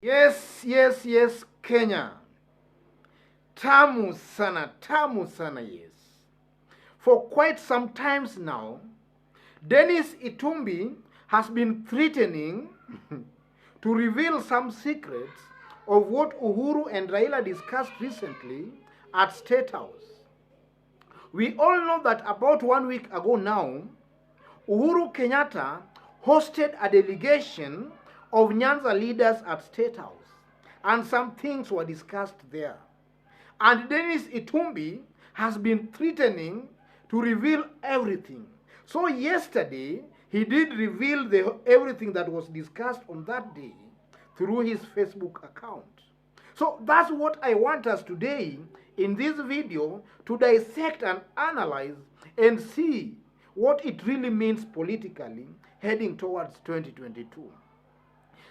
Yes, Kenya. Tamu sana, yes. For quite some times now, Denis Itumbi has been threatening to reveal some secrets of what Uhuru and Raila discussed recently at State House. We all know that about 1 week ago now, Uhuru Kenyatta hosted a delegation of Nyanza leaders at State House, and some things were discussed there. And Denis Itumbi has been threatening to reveal everything. So yesterday, he did reveal everything that was discussed on that day through his Facebook account. So that's what I want us today in this video to dissect and analyze and see what it really means politically heading towards 2022.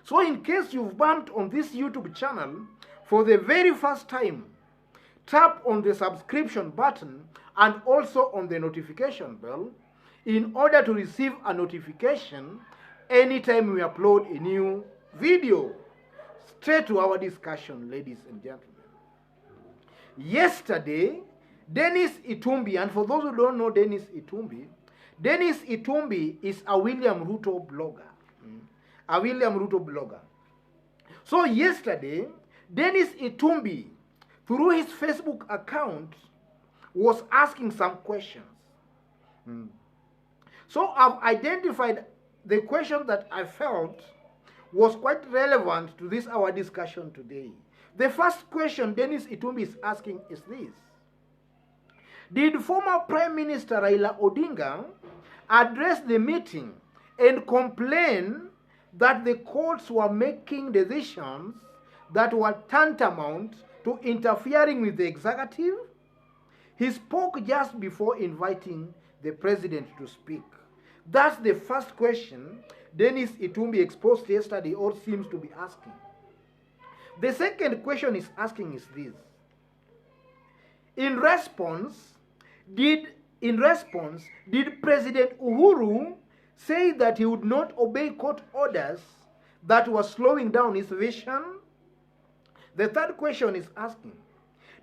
So in case you've bumped on this YouTube channel for the very first time, tap on the subscription button and also on the notification bell in order to receive a notification anytime we upload a new video. Straight to our discussion, ladies and gentlemen. Yesterday, Denis Itumbi, and for those who don't know Denis Itumbi is a William Ruto blogger. A William Ruto blogger. So yesterday, Denis Itumbi, through his Facebook account, was asking some questions. So I've identified the question that I felt was quite relevant to this our discussion today. The first question Denis Itumbi is asking is this: did former Prime Minister Raila Odinga address the meeting and complain that the courts were making decisions that were tantamount to interfering with the executive? He spoke just before inviting the president to speak. That's the first question Denis Itumbi exposed yesterday, or seems to be asking. The second question he's asking is this: In response, did President Uhuru say that he would not obey court orders that were slowing down his vision? The third question is asking: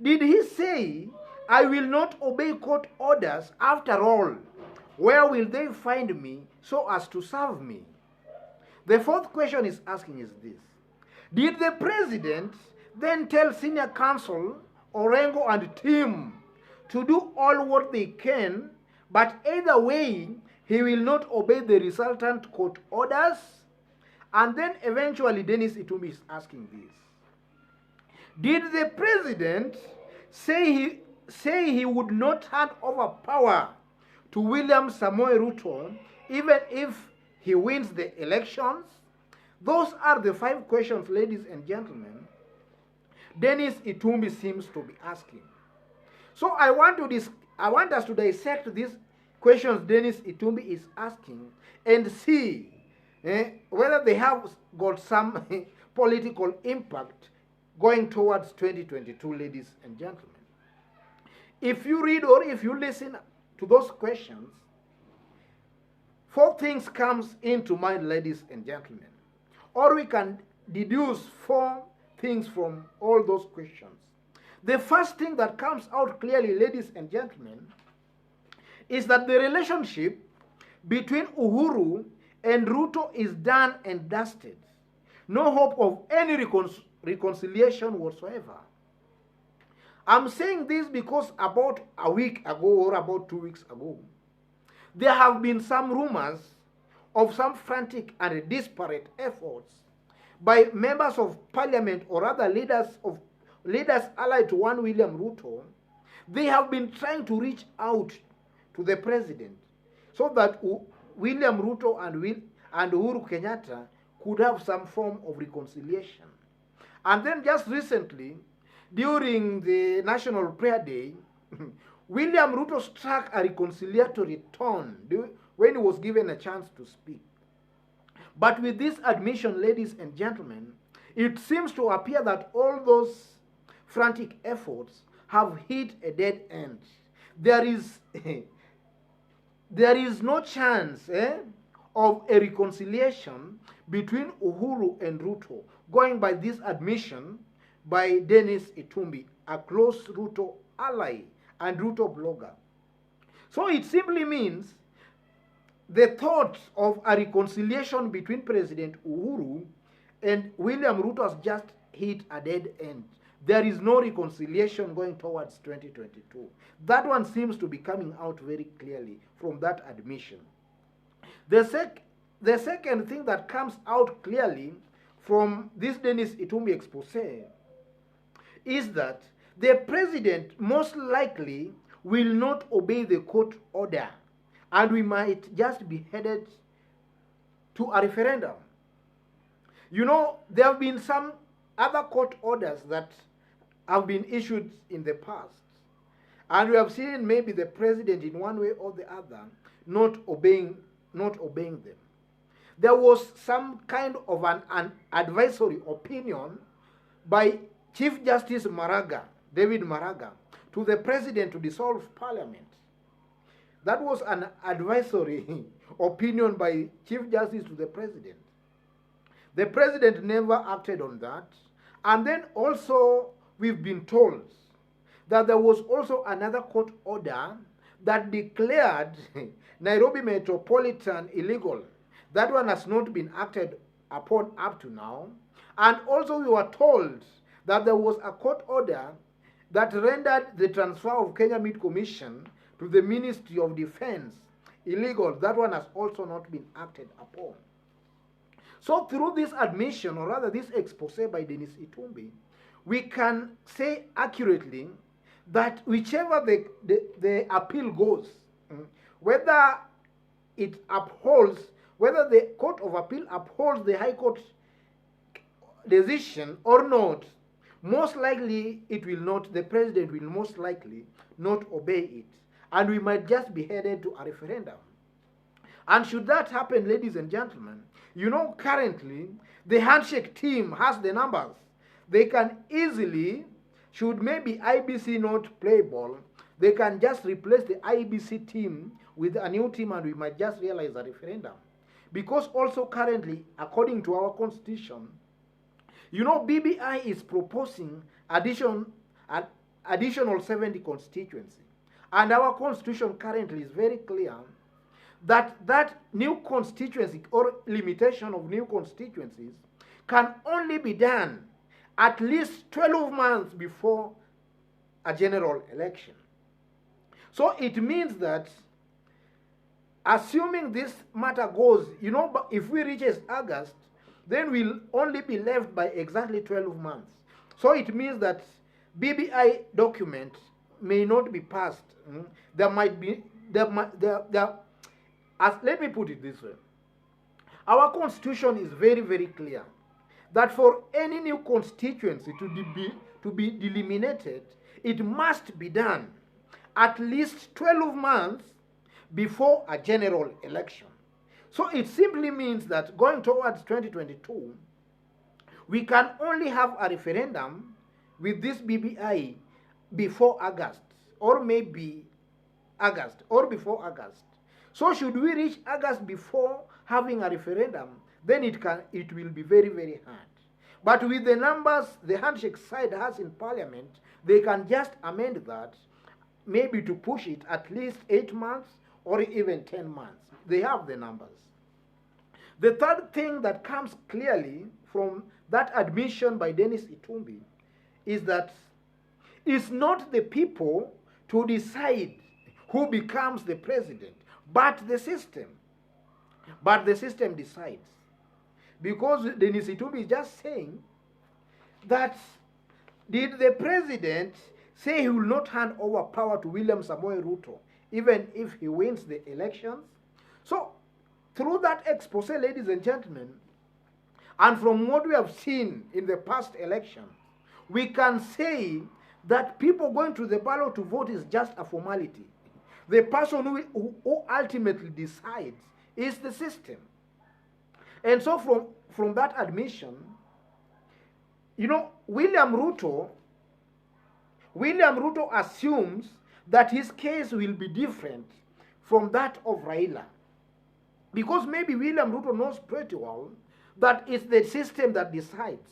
did he say, I will not obey court orders after all? Where will they find me so as to serve me? The fourth question is asking is this: did the president then tell senior counsel Orengo and team to do all what they can, but either way, he will not obey the resultant court orders? And then eventually Denis Itumbi is asking this: did the president say he would not hand over power to William Samoei Ruto even if he wins the elections? Those are the 5 questions, ladies and gentlemen, Denis Itumbi seems to be asking. So I want us to dissect these questions Denis Itumbi is asking and see whether they have got some political impact going towards 2022, ladies and gentlemen. If you read or if you listen to those questions, 4 things comes into mind, ladies and gentlemen. Or we can deduce 4 things from all those questions. The first thing that comes out clearly, ladies and gentlemen, is that the relationship between Uhuru and Ruto is done and dusted. No hope of any reconciliation whatsoever. I'm saying this because about a week ago or about 2 weeks ago, there have been some rumors of some frantic and disparate efforts by members of parliament or other leaders allied to one William Ruto. They have been trying to reach out to the president so that William Ruto and Uhuru Kenyatta could have some form of reconciliation. And then just recently, during the National Prayer Day, William Ruto struck a reconciliatory tone when he was given a chance to speak. But with this admission, ladies and gentlemen, it seems to appear that all those frantic efforts have hit a dead end. There is no chance of a reconciliation between Uhuru and Ruto, going by this admission by Denis Itumbi, a close Ruto ally and Ruto blogger. So it simply means the thought of a reconciliation between President Uhuru and William Ruto has just hit a dead end. There is no reconciliation going towards 2022. That one seems to be coming out very clearly from that admission. The second thing that comes out clearly from this Denis Itumbi expose is that the president most likely will not obey the court order, and we might just be headed to a referendum. You know, there have been some other court orders that have been issued in the past, and we have seen maybe the president in one way or the other not obeying them. There was some kind of an advisory opinion by Chief Justice David Maraga, to the president to dissolve parliament. That was an advisory opinion by Chief Justice to the president. The president never acted on that. And then also we've been told that there was also another court order that declared Nairobi Metropolitan illegal. That one has not been acted upon up to now. And also we were told that there was a court order that rendered the transfer of Kenya Meat Commission to the Ministry of Defense illegal. That one has also not been acted upon. So through this admission, or rather this expose by Denis Itumbi, we can say accurately that whichever the appeal goes, whether it upholds, whether the Court of Appeal upholds the High Court decision or not, most likely it will not, the president will most likely not obey it. And we might just be headed to a referendum. And should that happen, ladies and gentlemen, you know, currently the handshake team has the numbers. They can easily, should maybe IBC not play ball, they can just replace the IBC team with a new team, and we might just realize a referendum. Because also currently, according to our constitution, you know, BBI is proposing additional 70 constituency. And our constitution currently is very clear that that new constituency or limitation of new constituencies can only be done at least 12 months before a general election. So it means that, assuming this matter goes, you know, if we reach August, then we'll only be left by exactly 12 months. So it means that BBI document may not be passed. There might be, let me put it this way. Our constitution is very, very clear that for any new constituency to be delimited, it must be done at least 12 months before a general election. So it simply means that going towards 2022, we can only have a referendum with this BBI before August, or maybe August, or before August. So should we reach August before having a referendum, then it will be very, very hard. But with the numbers the handshake side has in parliament, they can just amend that, maybe to push it at least 8 months or even 10 months. They have the numbers. The third thing that comes clearly from that admission by Denis Itumbi is that it's not the people to decide who becomes the president, but the system. But the system decides. Because Denis Itumbi is just saying that, did the president say he will not hand over power to William Samoei Ruto, even if he wins the elections? So, through that expose, ladies and gentlemen, and from what we have seen in the past election, we can say that people going to the ballot to vote is just a formality. The person who ultimately decides is the system. And so from that admission, you know, William Ruto assumes that his case will be different from that of Raila. Because maybe William Ruto knows pretty well that it's the system that decides,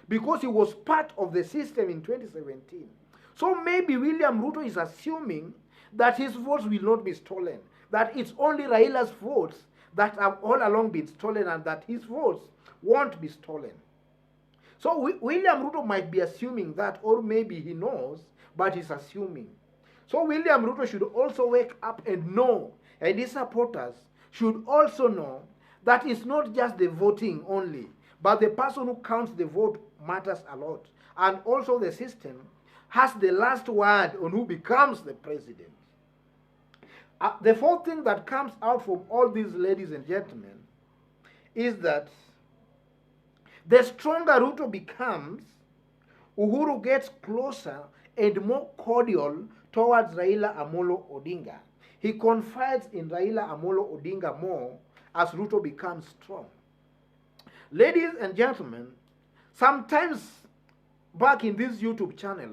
because he was part of the system in 2017. So maybe William Ruto is assuming that his votes will not be stolen, that it's only Raila's votes that have all along been stolen and that his votes won't be stolen. So William Ruto might be assuming that, or maybe he knows, but he's assuming. So William Ruto should also wake up and know, and his supporters should also know, that it's not just the voting only, but the person who counts the vote matters a lot. And also the system has the last word on who becomes the president. The fourth thing that comes out from all these, ladies and gentlemen, is that the stronger Ruto becomes, Uhuru gets closer and more cordial towards Raila Amolo Odinga. He confides in Raila Amolo Odinga more as Ruto becomes strong. Ladies and gentlemen, sometimes back in this YouTube channel,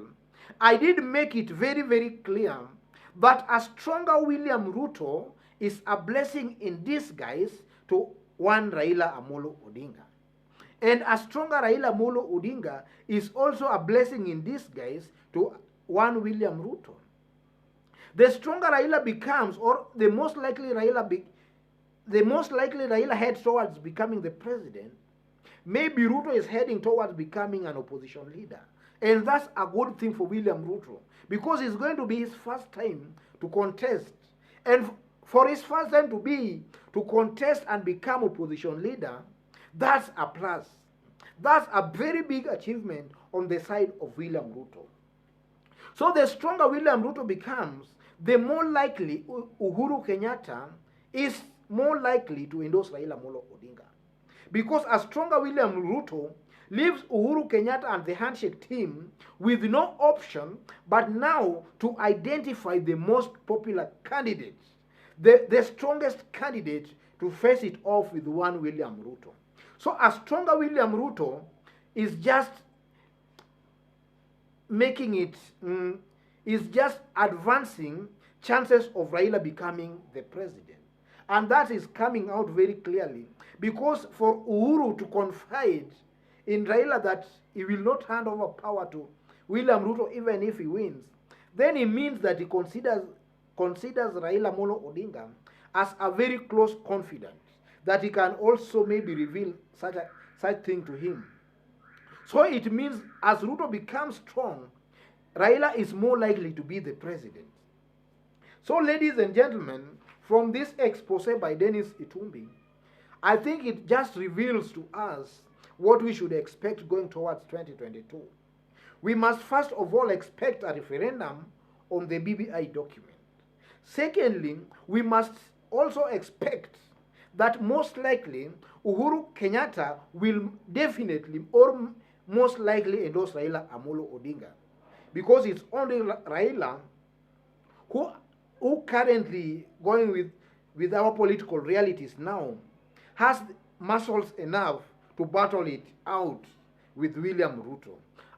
I did make it very, very clear that a stronger William Ruto is a blessing in disguise to one Raila Amolo Odinga. And a stronger Raila Amolo Odinga is also a blessing in disguise to one William Ruto. The stronger Raila becomes, or the most likely Raila heads towards becoming the president, maybe Ruto is heading towards becoming an opposition leader. And that's a good thing for William Ruto, because it's going to be his first time to contest. And for his first time to contest and become opposition leader, that's a plus. That's a very big achievement on the side of William Ruto. So the stronger William Ruto becomes, the more likely Uhuru Kenyatta is more likely to endorse Raila Amolo Odinga. Because a stronger William Ruto leaves Uhuru Kenyatta and the handshake team with no option but now to identify the most popular candidate, the strongest candidate, to face it off with one William Ruto. So a stronger William Ruto is just making it, is just advancing chances of Raila becoming the president. And that is coming out very clearly, because for Uhuru to confide in Raila that he will not hand over power to William Ruto even if he wins, then it means that he considers Raila Amolo Odinga as a very close confidant, that he can also maybe reveal such thing to him. So it means as Ruto becomes strong, Raila is more likely to be the president. So ladies and gentlemen, from this expose by Denis Itumbi, I think it just reveals to us what we should expect going towards 2022. We must first of all expect a referendum on the BBI document. Secondly, we must also expect that most likely Uhuru Kenyatta will definitely or most likely endorse Raila Amolo Odinga, because it's only Raila who currently, going with our political realities now, has muscles enough to battle it out with William Ruto.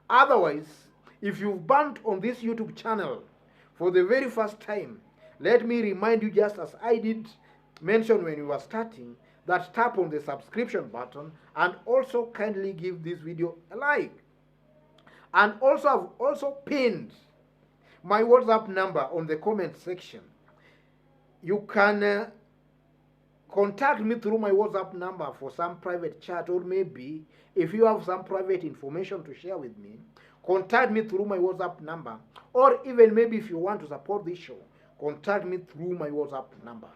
Otherwise, if you've bumped on this YouTube channel for the very first time, let me remind you, just as I did mention when we were starting, that tap on the subscription button and also kindly give this video a like. And also, I've also pinned my WhatsApp number on the comment section. You can contact me through my WhatsApp number for some private chat, or maybe if you have some private information to share with me, contact me through my WhatsApp number, or even maybe if you want to support this show, contact me through my WhatsApp number.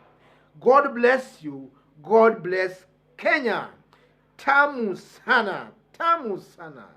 God bless you. God bless Kenya. Tamu sana. Tamu sana.